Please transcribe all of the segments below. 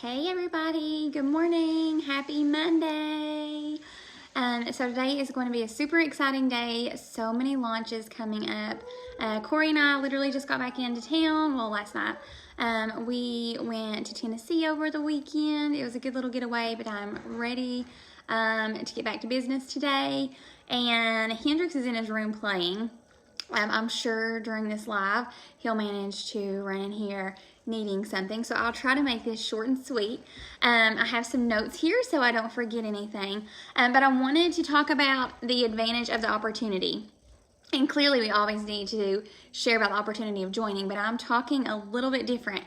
Hey everybody, good morning, happy Monday. So today is going to be a super exciting day, so many launches coming up. Corey and I literally just got back into town, well last night. We went to Tennessee over the weekend. It was a good little getaway, but I'm ready to get back to business today. And Hendrix is in his room playing. I'm sure during this live, he'll manage to run in here needing something. So I'll try to make this short and sweet. I have some notes here so I don't forget anything. But I wanted to talk about the advantage of the opportunity. And clearly we always need to share about the opportunity of joining, but I'm talking a little bit different.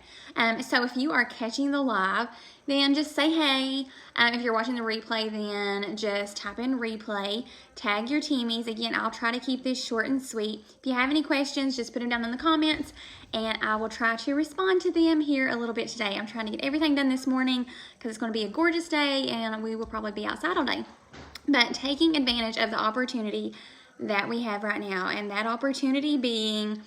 So if you are catching the live, then just say hey. If you're watching the replay, then just type in replay, tag your teamies. Again, I'll try to keep this short and sweet. If you have any questions, just put them down in the comments and I will try to respond to them here a little bit today. I'm trying to get everything done this morning because it's going to be a gorgeous day and we will probably be outside all day. But taking advantage of the opportunity that we have right now, and that opportunity being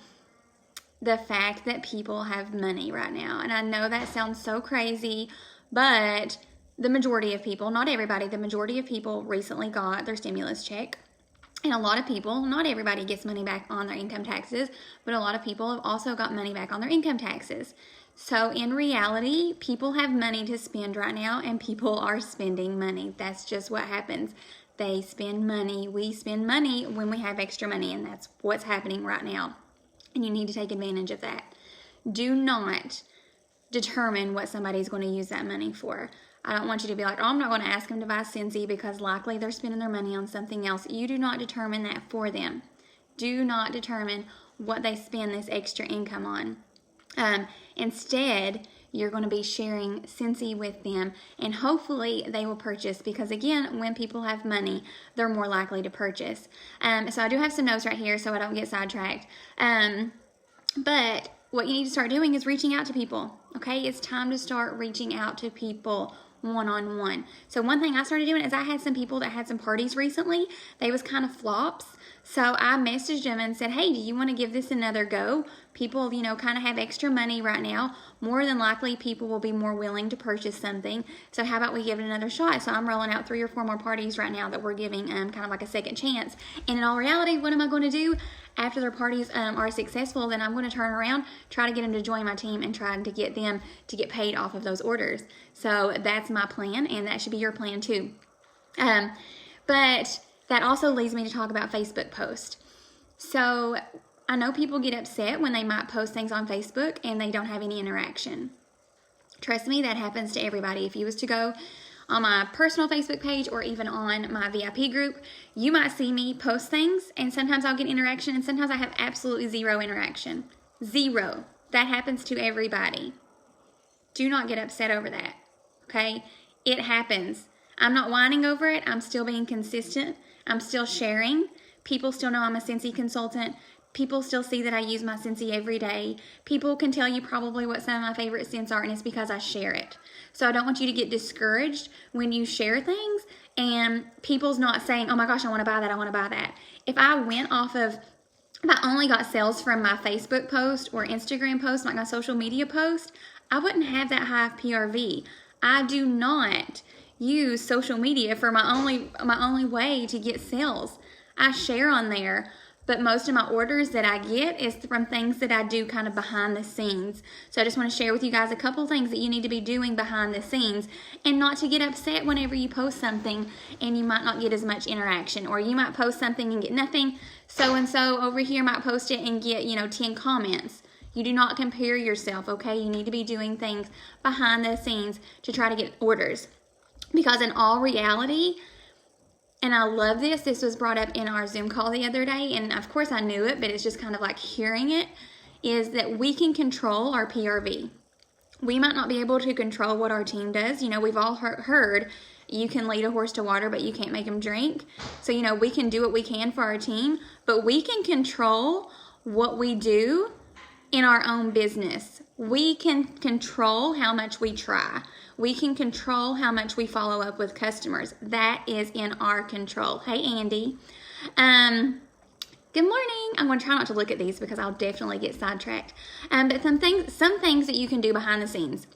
the fact that people have money right now. And I know that sounds so crazy, but the majority of people, not everybody, the majority of people recently got their stimulus check. And a lot of people, not everybody gets money back on their income taxes, but a lot of people have also got money back on their income taxes. So in reality, people have money to spend right now and people are spending money. That's just what happens. They spend money. We spend money when we have extra money, and that's what's happening right now. And you need to take advantage of that. Do not determine what somebody's going to use that money for. I don't want you to be like, oh, I'm not going to ask them to buy Scentsy because likely they're spending their money on something else. You do not determine that for them. Do not determine what they spend this extra income on. Instead, you're going to be sharing Scentsy with them, and hopefully they will purchase because, again, when people have money, they're more likely to purchase. So I do have some notes right here so I don't get sidetracked. But what you need to start doing is reaching out to people, okay? It's time to start reaching out to people one-on-one. So one thing I started doing is I had some people that had some parties recently. They was kind of flops. So I messaged them and said, hey, do you want to give this another go? People, kind of have extra money right now. More than likely, people will be more willing to purchase something. So how about we give it another shot? So I'm rolling out 3 or 4 more parties right now that we're giving kind of like a second chance. And in all reality, what am I going to do? After their parties are successful, then I'm going to turn around, try to get them to join my team and try to get them to get paid off of those orders. So that's my plan, and that should be your plan too. But that also leads me to talk about Facebook posts. So I know people get upset when they might post things on Facebook and they don't have any interaction. Trust me, that happens to everybody. If you was to go on my personal Facebook page or even on my VIP group, you might see me post things and sometimes I'll get interaction and sometimes I have absolutely zero interaction. Zero. That happens to everybody. Do not get upset over that, okay? It happens. I'm not whining over it. I'm still being consistent. I'm still sharing. People still know I'm a Scentsy consultant. People still see that I use my Scentsy every day. People can tell you probably what some of my favorite scents are, and it's because I share it. So I don't want you to get discouraged when you share things and people's not saying, oh my gosh, I want to buy that, I want to buy that. If I only got sales from my Facebook post or Instagram post, like my social media post, I wouldn't have that high of PRV. I do not use social media for my only way to get sales. I share on there, but most of my orders that I get is from things that I do kind of behind the scenes. So I just want to share with you guys a couple things that you need to be doing behind the scenes and not to get upset whenever you post something and you might not get as much interaction, or you might post something and get nothing. So-and-so over here might post it and get, 10 comments. You do not compare yourself, okay? You need to be doing things behind the scenes to try to get orders. Because in all reality, and I love this was brought up in our Zoom call the other day, and of course I knew it, but it's just kind of like hearing it, is that we can control our PRV. We might not be able to control what our team does. We've all heard you can lead a horse to water, but you can't make him drink. So, we can do what we can for our team, but we can control what we do in our own business. We can control how much we try. We can control how much we follow up with customers. That is in our control. Hey, Andy. Good morning. I'm going to try not to look at these because I'll definitely get sidetracked. But some things that you can do behind the scenes.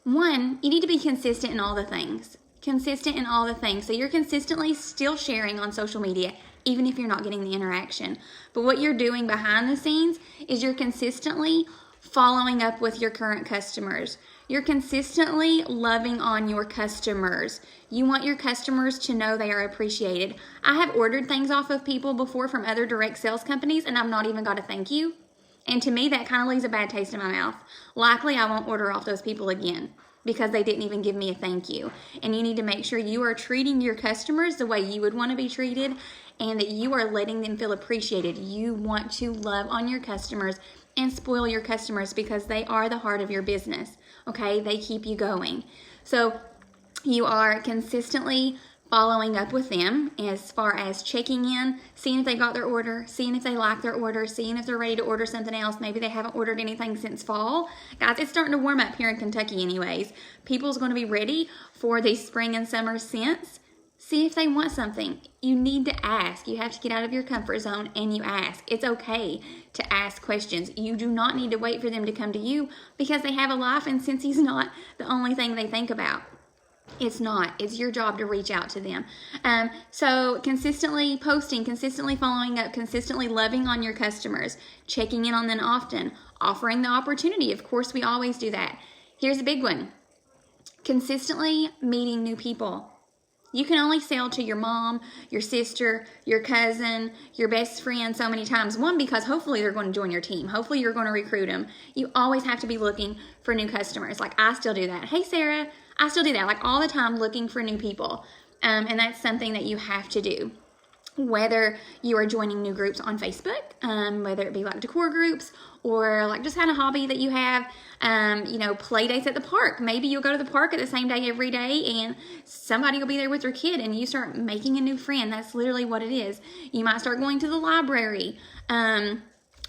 One, you need to be consistent in all the things. Consistent in all the things. So you're consistently still sharing on social media, even if you're not getting the interaction. But what you're doing behind the scenes is you're consistently following up with your current customers. You're consistently loving on your customers. You want your customers to know they are appreciated. I have ordered things off of people before from other direct sales companies, and I've not even got a thank you. And to me, that kind of leaves a bad taste in my mouth. Likely, I won't order off those people again because they didn't even give me a thank you. And you need to make sure you are treating your customers the way you would want to be treated and that you are letting them feel appreciated. You want to love on your customers and spoil your customers because they are the heart of your business, okay? They keep you going. So you are consistently following up with them as far as checking in, seeing if they got their order, seeing if they like their order, seeing if they're ready to order something else. Maybe they haven't ordered anything since fall. Guys, it's starting to warm up here in Kentucky anyways. People's going to be ready for these spring and summer scents. See if they want something. You need to ask. You have to get out of your comfort zone and you ask. It's okay to ask questions. You do not need to wait for them to come to you because they have a life and Scentsy not the only thing they think about. It's not. It's your job to reach out to them. So consistently posting, consistently following up, consistently loving on your customers, checking in on them often, offering the opportunity. Of course, we always do that. Here's a big one. Consistently meeting new people. You can only sell to your mom, your sister, your cousin, your best friend so many times. One, because hopefully they're going to join your team. Hopefully you're going to recruit them. You always have to be looking for new customers. Like I still do that. Hey, Sarah, I still do that like all the time looking for new people. And that's something that you have to do. Whether you are joining new groups on Facebook, whether it be like decor groups or like just kind of hobby that you have, play dates at the park. Maybe you'll go to the park at the same day every day and somebody will be there with their kid and you start making a new friend. That's literally what it is. You might start going to the library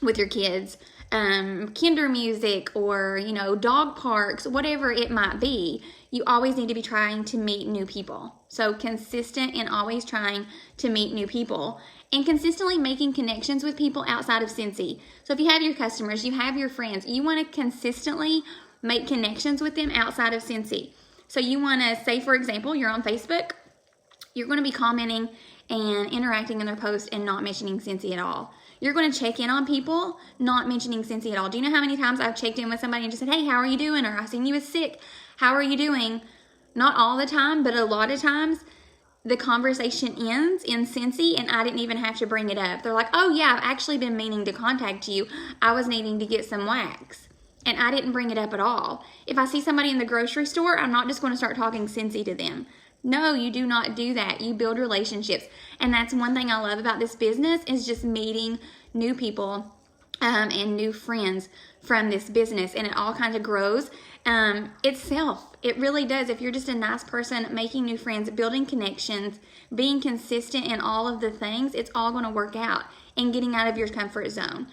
with your kids, kinder music or, dog parks, whatever it might be. You always need to be trying to meet new people. So consistent and always trying to meet new people and consistently making connections with people outside of Scentsy. So if you have your customers, you have your friends, you want to consistently make connections with them outside of Scentsy. So you want to say, for example, you're on Facebook, you're going to be commenting and interacting in their posts and not mentioning Scentsy at all. You're going to check in on people, not mentioning Scentsy at all. Do you know how many times I've checked in with somebody and just said, hey, how are you doing? Or I seen you was sick. How are you doing? Not all the time, but a lot of times the conversation ends in Scentsy and I didn't even have to bring it up. They're like, oh yeah, I've actually been meaning to contact you. I was needing to get some wax. And I didn't bring it up at all. If I see somebody in the grocery store, I'm not just going to start talking Scentsy to them. No, you do not do that. You build relationships. And that's one thing I love about this business is just meeting new people and new friends from this business. And it all kind of grows itself. It really does. If you're just a nice person, making new friends, building connections, being consistent in all of the things, it's all going to work out and getting out of your comfort zone.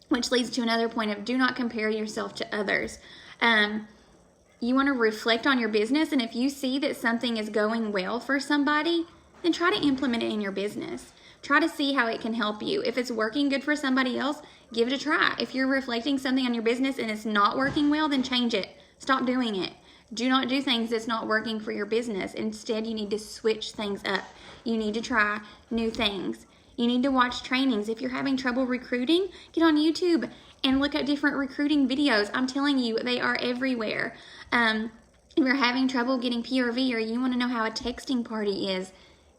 Which leads to another point of do not compare yourself to others. You want to reflect on your business, and if you see that something is going well for somebody, then try to implement it in your business. Try to see how it can help you. If it's working good for somebody else, give it a try. If you're reflecting something on your business and it's not working well, then change it. Stop doing it. Do not do things that's not working for your business. Instead, you need to switch things up. You need to try new things. You need to watch trainings. If you're having trouble recruiting, get on YouTube and look at different recruiting videos. I'm telling you, they are everywhere. If you're having trouble getting PRV or you want to know how a texting party is,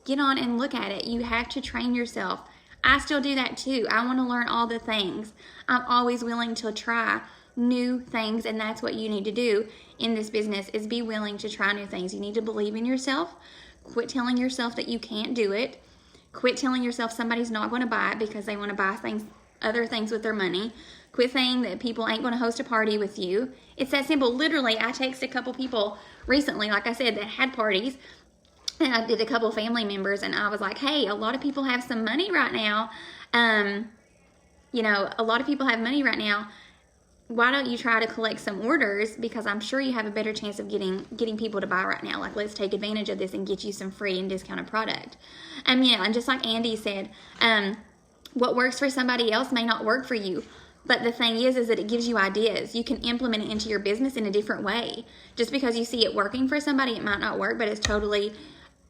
get on and look at it. You have to train yourself. I still do that too. I want to learn all the things. I'm always willing to try new things, and that's what you need to do in this business is be willing to try new things. You need to believe in yourself. Quit telling yourself that you can't do it. Quit telling yourself somebody's not going to buy it because they want to buy other things with their money. Quit saying that people ain't going to host a party with you. It's that simple. Literally, I texted a couple people recently, like I said, that had parties. And I did a couple family members, and I was like, hey, a lot of people have some money right now. A lot of people have money right now. Why don't you try to collect some orders? Because I'm sure you have a better chance of getting people to buy right now. Like, let's take advantage of this and get you some free and discounted product. And just like Andy said, what works for somebody else may not work for you. But the thing is that it gives you ideas. You can implement it into your business in a different way. Just because you see it working for somebody, it might not work, but it's totally,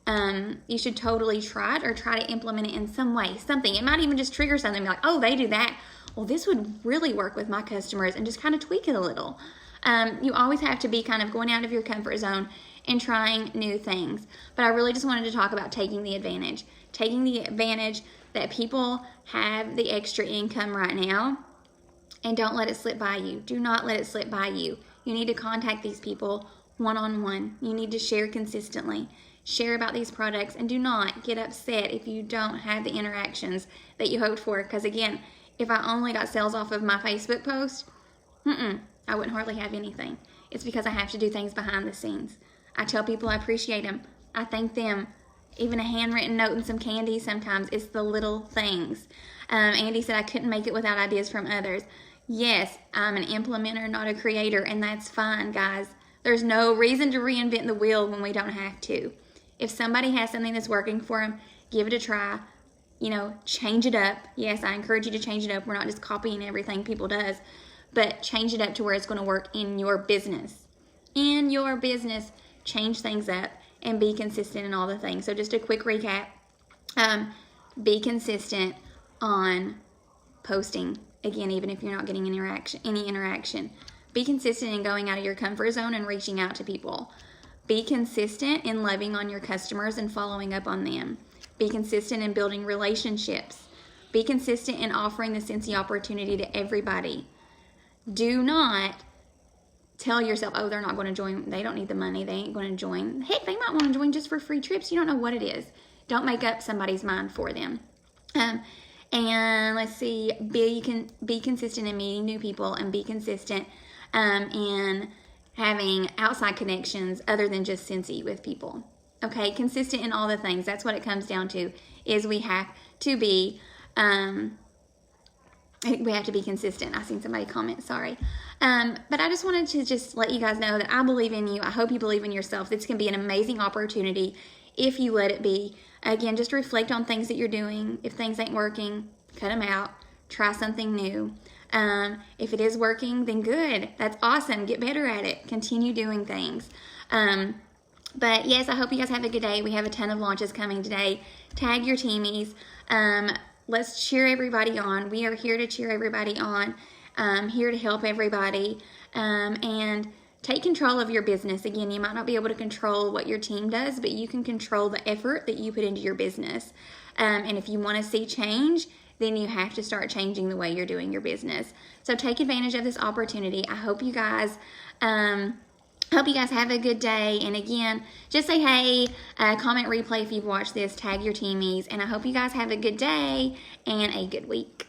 you should totally try it or try to implement it in some way, something. It might even just trigger something, like, oh, they do that. Well, this would really work with my customers, and just kind of tweak it a little. You always have to be kind of going out of your comfort zone and trying new things. But I really just wanted to talk about taking the advantage. Taking the advantage that people have the extra income right now, and don't let it slip by you. Do not let it slip by you. You need to contact these people one-on-one. You need to share consistently. Share about these products, and do not get upset if you don't have the interactions that you hoped for. Because again, if I only got sales off of my Facebook post, I wouldn't hardly have anything. It's because I have to do things behind the scenes. I tell people I appreciate them. I thank them. Even a handwritten note and some candy sometimes. It's the little things. Andy said I couldn't make it without ideas from others. Yes, I'm an implementer, not a creator, and that's fine, guys. There's no reason to reinvent the wheel when we don't have to. If somebody has something that's working for them, give it a try. Change it up. Yes, I encourage you to change it up. We're not just copying everything people does, but change it up to where it's going to work in your business. In your business, change things up and be consistent in all the things. So just a quick recap. Be consistent on posting. Again, even if you're not getting any interaction. Be consistent in going out of your comfort zone and reaching out to people. Be consistent in loving on your customers and following up on them. Be consistent in building relationships. Be consistent in offering the Scentsy opportunity to everybody. Do not tell yourself, oh, they're not going to join. They don't need the money. They ain't going to join. Heck, they might want to join just for free trips. You don't know what it is. Don't make up somebody's mind for them. And let's see, be consistent in meeting new people, and be consistent in having outside connections other than just Scentsy with people. Okay, consistent in all the things. That's what it comes down to, is we have to be consistent. I seen somebody comment, sorry. But I just wanted to just let you guys know that I believe in you. I hope you believe in yourself. This can be an amazing opportunity if you let it be. Again, just reflect on things that you're doing. If things ain't working, cut them out. Try something new. If it is working, then good. That's awesome. Get better at it. Continue doing things. But yes, I hope you guys have a good day. We have a ton of launches coming today. Tag your teamies. Let's cheer everybody on. We are here to cheer everybody on. Here to help everybody. And take control of your business. Again, you might not be able to control what your team does, but you can control the effort that you put into your business. And if you want to see change, then you have to start changing the way you're doing your business. So take advantage of this opportunity. I hope you guys have a good day. And again, just say hey, comment replay if you've watched this, tag your teamies, and I hope you guys have a good day and a good week.